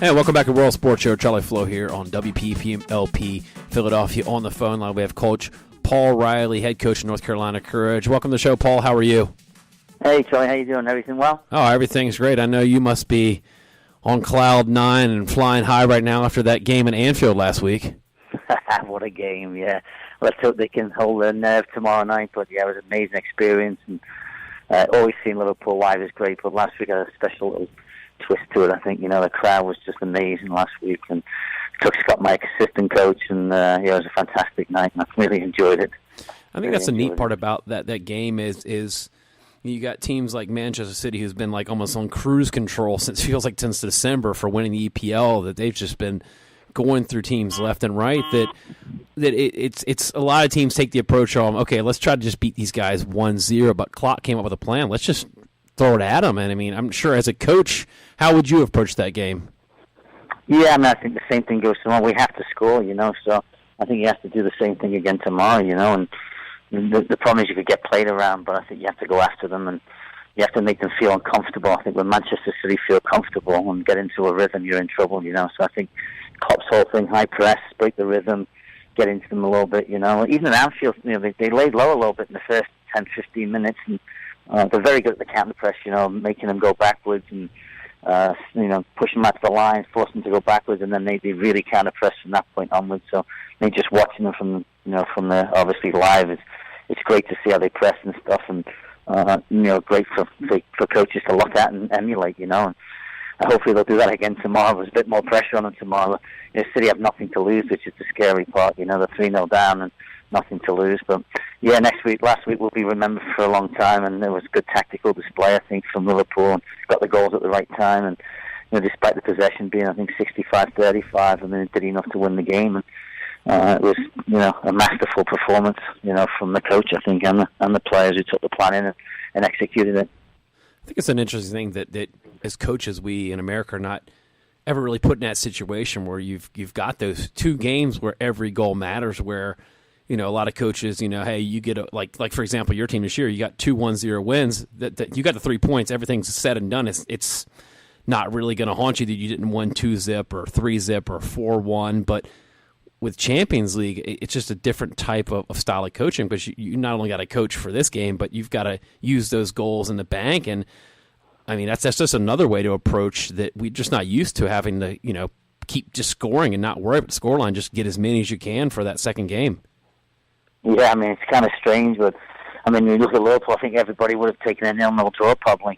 Hey, welcome back to World Sports Show. Charlie Flo here on WPPLP Philadelphia. On the phone line, we have Coach Paul Riley, head coach of North Carolina Courage. Welcome to the show, Paul. How are you? Hey, Charlie. How you doing? Everything well? Oh, everything's great. I know you must be on cloud nine and flying high right now after that game in Anfield last week. What a game, yeah. Let's hope they can hold their nerve tomorrow night. But, yeah, it was an amazing experience. And always seeing Liverpool live is great. But last week I had a special little twist to it. I think, the crowd was just amazing last week. And took Scott, my assistant coach, and it was a fantastic night. And I really enjoyed it. I think that's the neat part about that game is you got teams like Manchester City who's been like almost on cruise control since December for winning the EPL, that they've just been going through teams left and right, that it's a lot of teams take the approach of, okay, let's try to just beat these guys 1-0, but Klopp came up with a plan. Let's just throw it at them. And I mean, I'm sure as a coach, how would you approach that game? Yeah, I think the same thing goes tomorrow. We have to score, so I think you have to do the same thing again tomorrow, and the problem is you could get played around, but I think you have to go after them and you have to make them feel uncomfortable. I think when Manchester City feel comfortable and get into a rhythm, you're in trouble, So I think Klopp's whole thing, high press, break the rhythm, get into them a little bit, Even at Anfield, they laid low a little bit in the first 10, 15 minutes, and they're very good at the counter press, making them go backwards and, pushing them out to the line, forcing them to go backwards, and then they really counter press from that point onwards. So I think just watching them from the obviously live, it's great to see how they press and stuff, and great for coaches to look at and emulate, and hopefully they'll do that again tomorrow. There's a bit more pressure on them tomorrow. City have nothing to lose, which is the scary part. They're 3-0 down and nothing to lose. But yeah, last week will be remembered for a long time, and there was good tactical display, I think, from Liverpool, and got the goals at the right time, and despite the possession being, I think, 65-35, and then it did enough to win the game. And it was, a masterful performance, from the coach, I think, and the players who took the plan in and executed it. I think it's an interesting thing that as coaches, we in America are not ever really put in that situation where you've got those two games where every goal matters, where, a lot of coaches, hey, you get like for example, your team this year, you got 2-1-0 wins, that you got the 3 points, everything's said and done. It's not really going to haunt you that you didn't win 2-zip or 3-zip or 4-1, but with Champions League, it's just a different type of style of coaching, because you not only got to coach for this game, but you've got to use those goals in the bank. And I mean, that's just another way to approach that we're just not used to, having to, keep just scoring and not worry about the scoreline, just get as many as you can for that second game. Yeah, I mean, it's kind of strange, but I mean, when you look at Liverpool, I think everybody would have taken a 0-0 draw, probably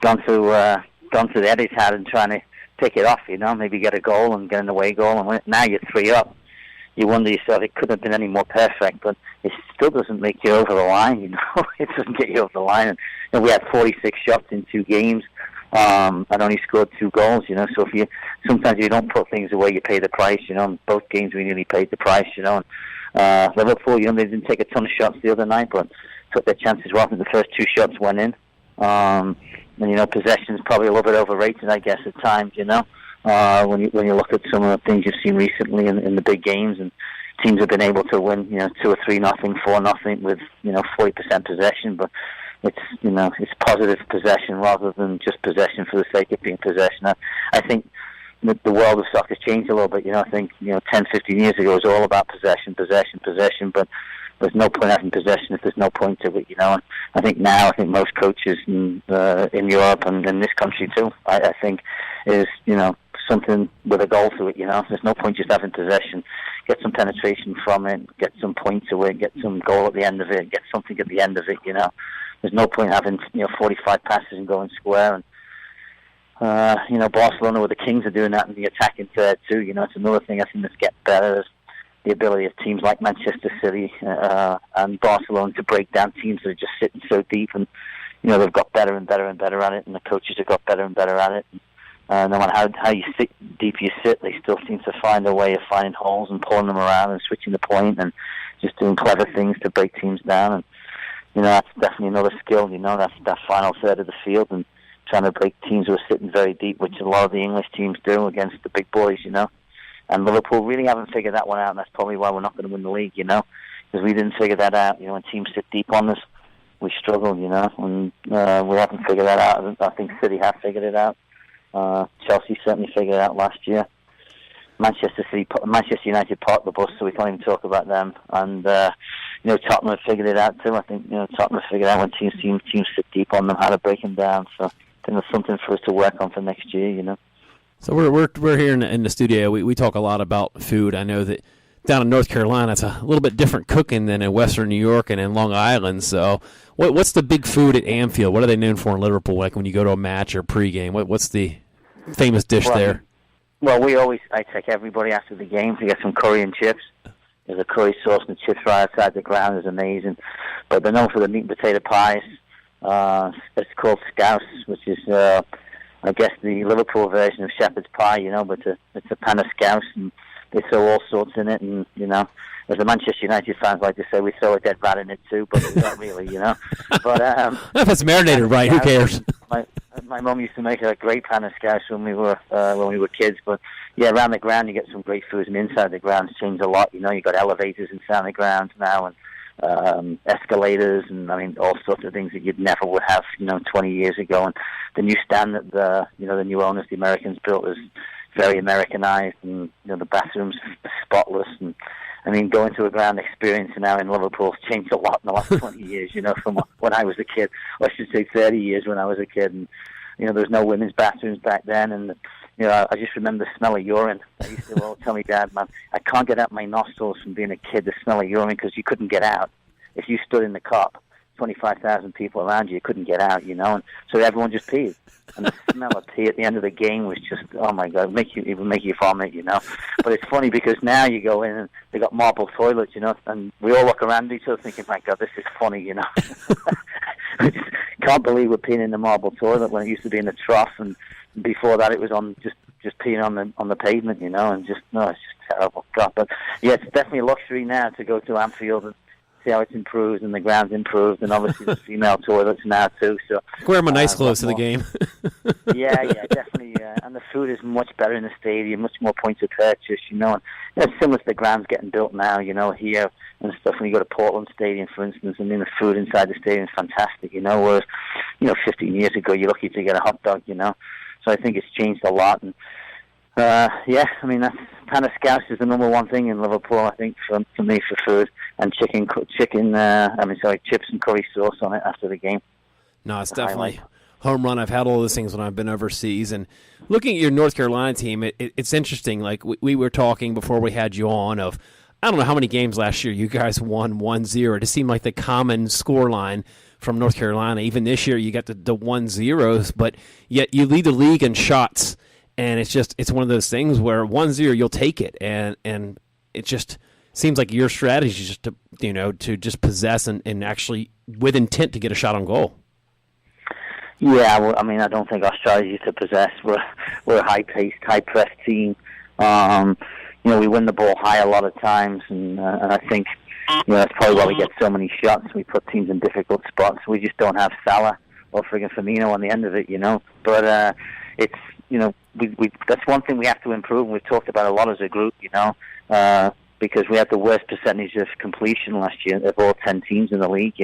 gone to the Etihad and trying to pick it off, maybe get a goal and get an away goal, and now you're 3 up. You wonder yourself, it couldn't have been any more perfect, but it still doesn't make you over the line, It doesn't get you over the line. And we had 46 shots in 2 games, and only scored 2 goals, So sometimes you don't put things away, you pay the price, In both games we nearly paid the price, And Liverpool, they didn't take a ton of shots the other night, but took their chances well. I think the first 2 shots went in. And possession's probably a little bit overrated, I guess, at times, when you look at some of the things you've seen recently in the big games, and teams have been able to win, 2 or 3-0, 4-0 with 40% possession, but it's positive possession rather than just possession for the sake of being possession. I think the world of soccer has changed a little bit. I think 10, 15 years ago it was all about possession, but there's no point having possession if there's no point to it, And I think most coaches in Europe and in this country too, I think, is something with a goal to it. There's no point just having possession. Get some penetration from it, get some point to it, get some goal at the end of it, get something at the end of it. There's no point having 45 passes and going square. And Barcelona with the Kings are doing that in the attacking third too. It's another thing I think that's getting better. Is the ability of teams like Manchester City and Barcelona to break down teams that are just sitting so deep, and they've got better and better and better at it, and the coaches have got better and better at it. No matter how deep you sit, they still seem to find a way of finding holes and pulling them around and switching the point and just doing clever things to break teams down. And that's definitely another skill. That's that final third of the field, and trying to break teams who are sitting very deep, which a lot of the English teams do against the big boys. And Liverpool really haven't figured that one out, and that's probably why we're not going to win the league. Because we didn't figure that out. When teams sit deep on us, we struggle. And we haven't figured that out. I think City have figured it out. Chelsea certainly figured it out last year. Manchester United parked the bus, so we can't even talk about them. And Tottenham have figured it out too. I think Tottenham have figured out when teams sit deep on them how to break them down. So I think there's something for us to work on for next year. So we're here in the studio. We talk a lot about food. I know that down in North Carolina, it's a little bit different cooking than in Western New York and in Long Island. So what's the big food at Anfield? What are they known for in Liverpool? Like when you go to a match or pregame, what's the famous dish there? Well, I take everybody after the game to get some curry and chips. There's a curry sauce and chips right outside the ground is amazing. But they're known for the meat and potato pies. It's called scouse, which is, I guess, the Liverpool version of shepherd's pie, but it's a pan of scouse, and they throw all sorts in it. And, as the Manchester United fans like to say, we throw a dead rat in it too, but it's not really, But if it's marinated right, who cares? My mum used to make a great pan of scouse when we were kids, but yeah, around the ground you get some great foods, and inside the ground it's changed a lot. You've got elevators inside the ground now, and escalators, and all sorts of things that you'd never would have 20 years ago. And the new stand that the new owners, the Americans, built is very Americanized, and the bathrooms are spotless. And going to a ground experience now in Liverpool has changed a lot in the last 20 years, from when I was a kid. Or I should say 30 years when I was a kid. And, there was no women's bathrooms back then. And, I just remember the smell of urine. I used to tell me, Dad, man, I can't get out my nostrils from being a kid, the smell of urine, because you couldn't get out. If you stood in the cop, 25,000 people around you couldn't get out, and so everyone just peed. And the smell of pee at the end of the game was just, oh my God, it would make you vomit, But it's funny because now you go in and they got marble toilets, and we all look around each other thinking, my God, this is funny, I just can't believe we're peeing in the marble toilet when it used to be in the trough, and before that it was on just peeing on the pavement, and it's just terrible. God, but yeah, it's definitely a luxury now to go to Anfield and see how it's improved, and the ground's improved, and obviously there's female toilets now too. So wear my nice clothes to the game. yeah, definitely. And the food is much better in the stadium, much more points of purchase, and it's similar to the grounds getting built now, here and stuff. When you go to Portland Stadium, for instance, the food inside the stadium is fantastic, whereas 15 years ago you're lucky to get a hot dog, So I think it's changed a lot, and that's pan of scouse is the number one thing in Liverpool, I think, for me, for food, and chips and curry sauce on it after the game. No, it's definitely home run. I've had all those things when I've been overseas. And looking at your North Carolina team, it's interesting. Like we were talking before we had you on of, I don't know how many games last year you guys won 1-0. It seemed like the common score line from North Carolina. Even this year you got the 1-0s, but yet you lead the league in shots. And it's one of those things where 1-0 you'll take it, and it just seems like your strategy is just to just possess and actually with intent to get a shot on goal. Yeah, well, I don't think our strategy is to possess. We're a high-paced, high-pressed team. We win the ball high a lot of times, and I think that's probably why we get so many shots. We put teams in difficult spots. We just don't have Salah or friggin' Firmino on the end of it, But it's that's one thing we have to improve, and we've talked about a lot as a group, because we had the worst percentage of completion last year of all 10 teams in the league,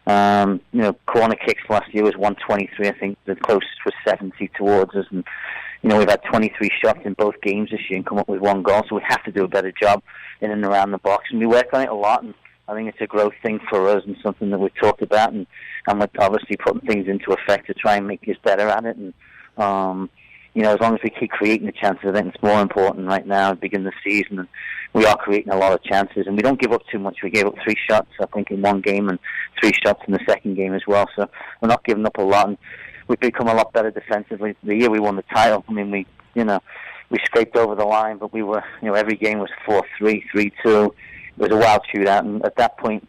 corner kicks last year was 123, I think the closest was 70 towards us, and we've had 23 shots in both games this year and come up with one goal, so we have to do a better job in and around the box, and we work on it a lot, and I think it's a growth thing for us and something that we've talked about, and we're obviously putting things into effect to try and make us better at it, and as long as we keep creating the chances, I think it's more important right now at the beginning of the season. And we are creating a lot of chances, and we don't give up too much. We gave up 3 shots, I think, in one game, and 3 shots in the second game as well. So we're not giving up a lot, and we've become a lot better defensively. The year we won the title, we scraped over the line, but we were, every game was 4-3, 3-2. It was a wild shootout, and at that point,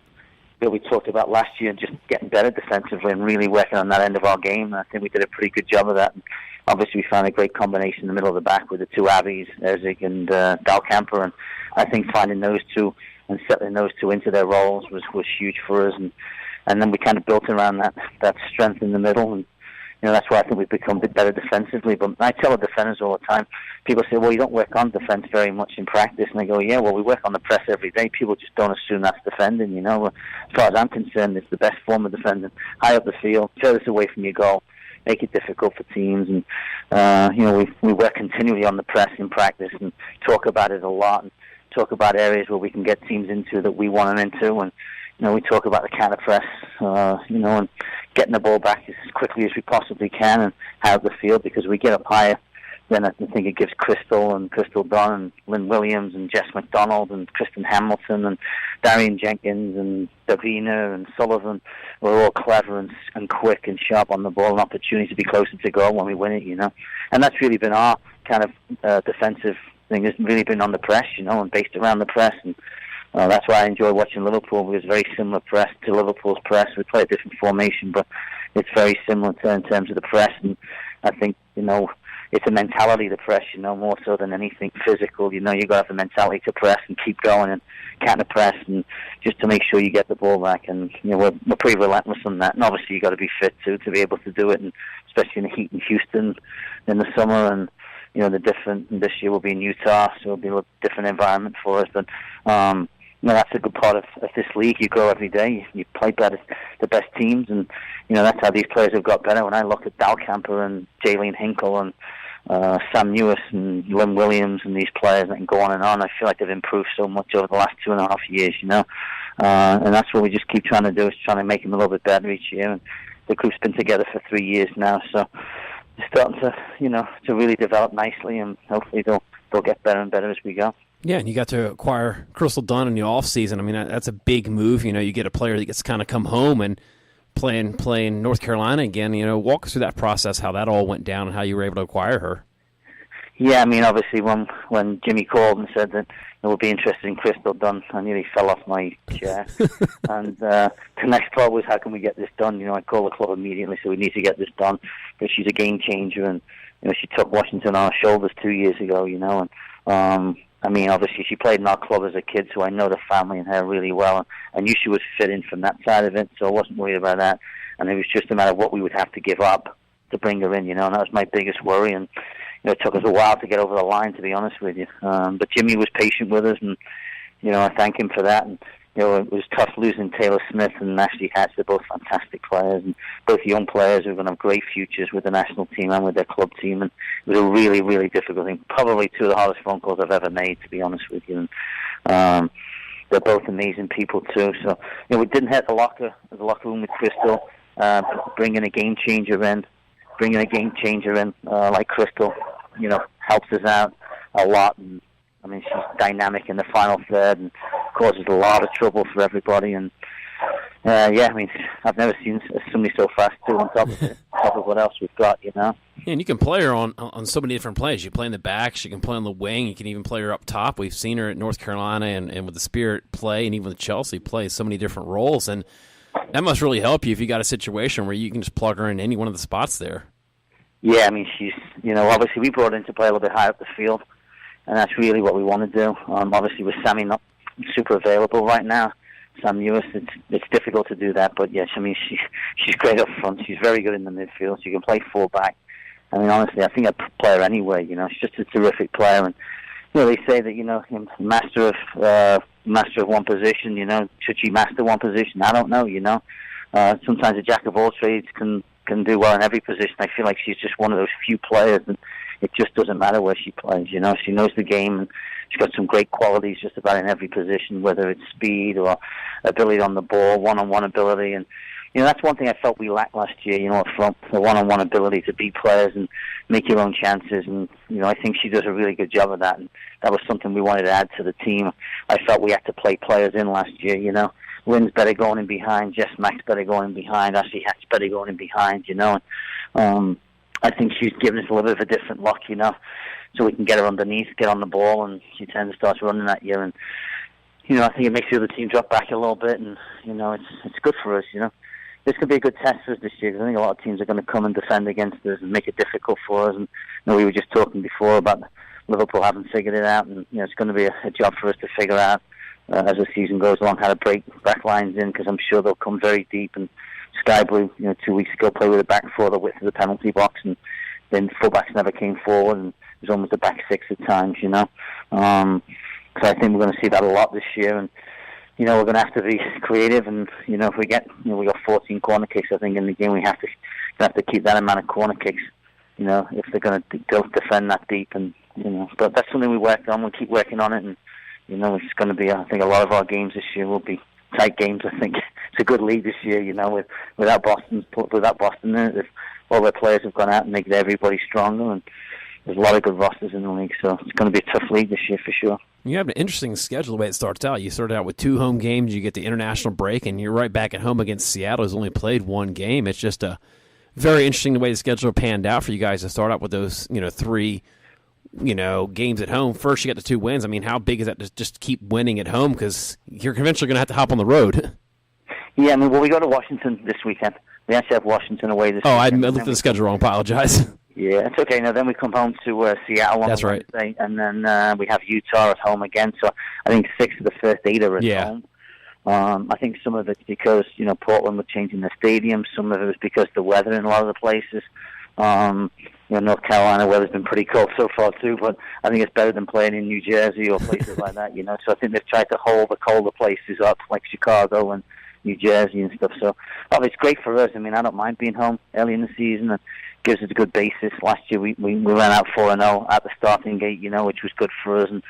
that we talked about last year, just getting better defensively and really working on that end of our game. I think we did a pretty good job of that. And obviously, we found a great combination in the middle of the back with the 2 Abbeys, Erzik and Dalkamper. And I think finding those 2 and settling those 2 into their roles was huge for us. And then we kind of built around that strength in the middle. And that's why I think we've become a bit better defensively. But I tell the defenders all the time, people say, well, you don't work on defense very much in practice. And I go, yeah, well, we work on the press every day. People just don't assume that's defending, As far as I'm concerned, it's the best form of defending. High up the field, furthest away from your goal. make it difficult for teams. And we work continually on the press in practice and talk about it a lot, and talk about areas where we can get teams into that we want them into. And we talk about the counter press, and getting the ball back as quickly as we possibly can and out the field, because we get up higher. Then I think it gives Crystal Dunn and Lynn Williams and Jess McDonald and Kristen Hamilton and Darian Jenkins and Davina and Sullivan. We're all clever and quick and sharp on the ball, and opportunity to be closer to goal when we win it, And that's really been our kind of defensive thing. Has really been on the press, and based around the press. And that's why I enjoy watching Liverpool. It was very similar press to Liverpool's press. We play a different formation, but it's very similar in terms of the press. And I think, it's a mentality to press, more so than anything physical. You got to have the mentality to press and keep going and counter press, and just to make sure you get the ball back. And we're pretty relentless on that. And obviously you got to be fit too to be able to do it, and especially in the heat in Houston in the summer. And this year will be in Utah, so it'll be a different environment for us. But that's a good part of this league. You grow every day. You play better, the best teams, and that's how these players have got better. When I look at Dalcamper and Jaylene Hinkle and Sam Newis and Lynn Williams and these players that can go on, I feel like they've improved so much over the last 2.5 years, and that's what we just keep trying to do, is trying to make them a little bit better each year. And the group's been together for 3 years now, so it's starting to, to really develop nicely, and hopefully they'll get better and better as we go. Yeah, and you got to acquire Crystal Dunn in the offseason. I mean, that's a big move. You get a player that gets to kind of come home and play in North Carolina again. Walk us through that process, how that all went down, and how you were able to acquire her. Yeah, I mean, obviously when Jimmy called and said that we'll be interested in Crystal Dunn, I nearly fell off my chair. And the next part was, how can we get this done? I called the club immediately, so we need to get this done, because she's a game changer. And she took Washington on her shoulders 2 years ago. And I mean, obviously she played in our club as a kid, so I know the family and her really well. I knew she was fit in from that side of it, so I wasn't worried about that. And it was just a matter of what we would have to give up to bring her in, and that was my biggest worry. And it took us a while to get over the line, to be honest with you. But Jimmy was patient with us, and I thank him for that. And it was tough losing Taylor Smith and Ashley Hatch. They're both fantastic players, and both young players who are going to have great futures with the national team and with their club team. And it was a really, really difficult thing. Probably two of the hardest phone calls I've ever made, to be honest with you. And they're both amazing people too. So we didn't hit the locker room with Crystal. Bringing a game changer in like Crystal, helps us out a lot. And I mean, she's dynamic in the final third and causes a lot of trouble for everybody. And I mean, I've never seen somebody so fast too, on top of what else we've got, Yeah, and you can play her on so many different plays. You play in the back, she can play on the wing, you can even play her up top. We've seen her at North Carolina and with the Spirit play, and even with Chelsea play so many different roles. And that must really help you if you got a situation where you can just plug her in any one of the spots there. Yeah, I mean, she's, obviously we brought her in to play a little bit higher up the field, and that's really what we want to do. Obviously with Sammy not super available right now, Sam Newis, it's difficult to do that. But yes, I mean, she's great up front. She's very good in the midfield. She can play full-back. I mean, honestly, I think I'd play her anyway. She's just a terrific player. And they say that master of one position. Should she master one position? I don't know. Sometimes a jack of all trades can do well in every position. I feel like she's just one of those few players, and it just doesn't matter where she plays. She knows the game, and she's got some great qualities just about in every position, whether it's speed or ability on the ball, one-on-one ability. And that's one thing I felt we lacked last year, up front, the one-on-one ability to beat players and make your own chances. And I think she does a really good job of that, and that was something we wanted to add to the team. I felt we had to play players in last year. Lynn's better going in behind, Jess Mack's better going in behind, Ashley Hatch better going in behind, I think she's given us a little bit of a different look, so we can get her underneath, get on the ball, and she tends to start running that year. And, I think it makes the other team drop back a little bit, and, it's good for us, This could be a good test for us this year, because I think a lot of teams are going to come and defend against us and make it difficult for us. And, we were just talking before about Liverpool haven't figured it out, and, it's going to be a job for us to figure out as the season goes along, how to break back lines in, because I'm sure they'll come very deep. And Sky Blue, 2 weeks ago, played with a back four the width of the penalty box, and then fullbacks never came forward, and it was almost a back six at times, So I think we're going to see that a lot this year, and we're going to have to be creative. And if we get, we got 14 corner kicks, I think, in the game. We have to have to keep that amount of corner kicks, if they're going to go defend that deep. And, but that's something we worked on. We'll keep working on it. And, it's going to be, I think a lot of our games this year will be tight games. I think it's a good league this year, without Boston in it. All their players have gone out and made everybody stronger. And there's a lot of good rosters in the league. So it's going to be a tough league this year for sure. You have an interesting schedule the way it starts out. You started out with 2 home games. You get the international break, and you're right back at home against Seattle, who's only played 1 game. It's just a very interesting the way the schedule panned out for you guys to start out with those, 3, games at home. First, you got the 2 wins. I mean, how big is that to just keep winning at home? Because you're eventually going to have to hop on the road. Yeah, we go to Washington this weekend. We actually have Washington away this weekend. I looked at the schedule wrong. Apologize. Yeah, it's okay. Now then we come home to Seattle on Wednesday, right. And then we have Utah at home again. So I think 6 of the first 8 are at home. I think some of it's because Portland were changing the stadium. Some of it was because the weather in a lot of the places. North Carolina weather's been pretty cold so far too, but I think it's better than playing in New Jersey or places like that. So I think they've tried to hold the colder places up, like Chicago and New Jersey and stuff. So it's great for us. I mean, I don't mind being home early in the season. And gives us a good basis. Last year we ran out 4-0 at the starting gate, which was good for us. And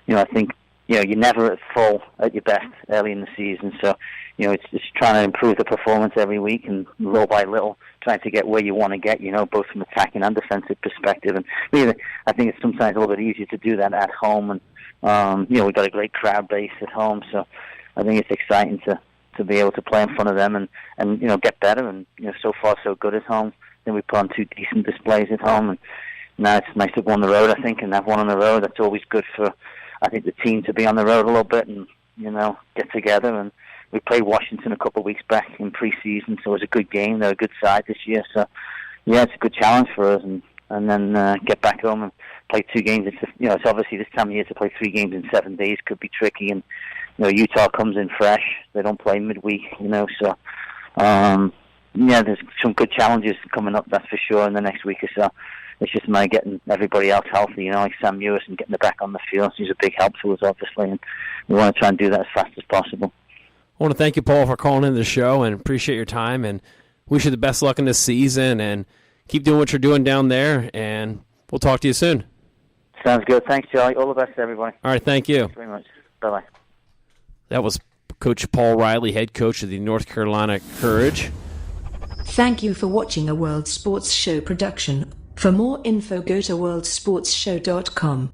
I think you're never at full at your best early in the season. So it's just trying to improve the performance every week and little by little trying to get where you want to get. Both from attacking and defensive perspective. And really, I think it's sometimes a little bit easier to do that at home. And we've got a great crowd base at home, so I think it's exciting to be able to play in front of them and get better. And so far so good at home. Then we put on 2 decent displays at home, and now it's nice to go on the road, I think, and have one on the road. That's always good for, I think, the team to be on the road a little bit and, get together. And we played Washington a couple of weeks back in preseason, so it was a good game. They're a good side this year. So, yeah, it's a good challenge for us. And then get back home and play 2 games. It's obviously this time of year to play 3 games in 7 days could be tricky. And, Utah comes in fresh. They don't play midweek, so... there's some good challenges coming up, that's for sure, in the next week or so. It's just getting everybody else healthy, like Sam Ewis, and getting them back on the field. He's a big help to us, obviously, and we want to try and do that as fast as possible. I want to thank you, Paul, for calling in the show, and appreciate your time, and wish you the best luck in this season, and keep doing what you're doing down there, and we'll talk to you soon. Sounds good. Thanks, Charlie. All the best to everybody. All right, thank you. Thanks very much. Bye-bye. That was Coach Paul Riley, head coach of the North Carolina Courage. Thank you for watching a World Sports Show production. For more info, go to worldsportsshow.com.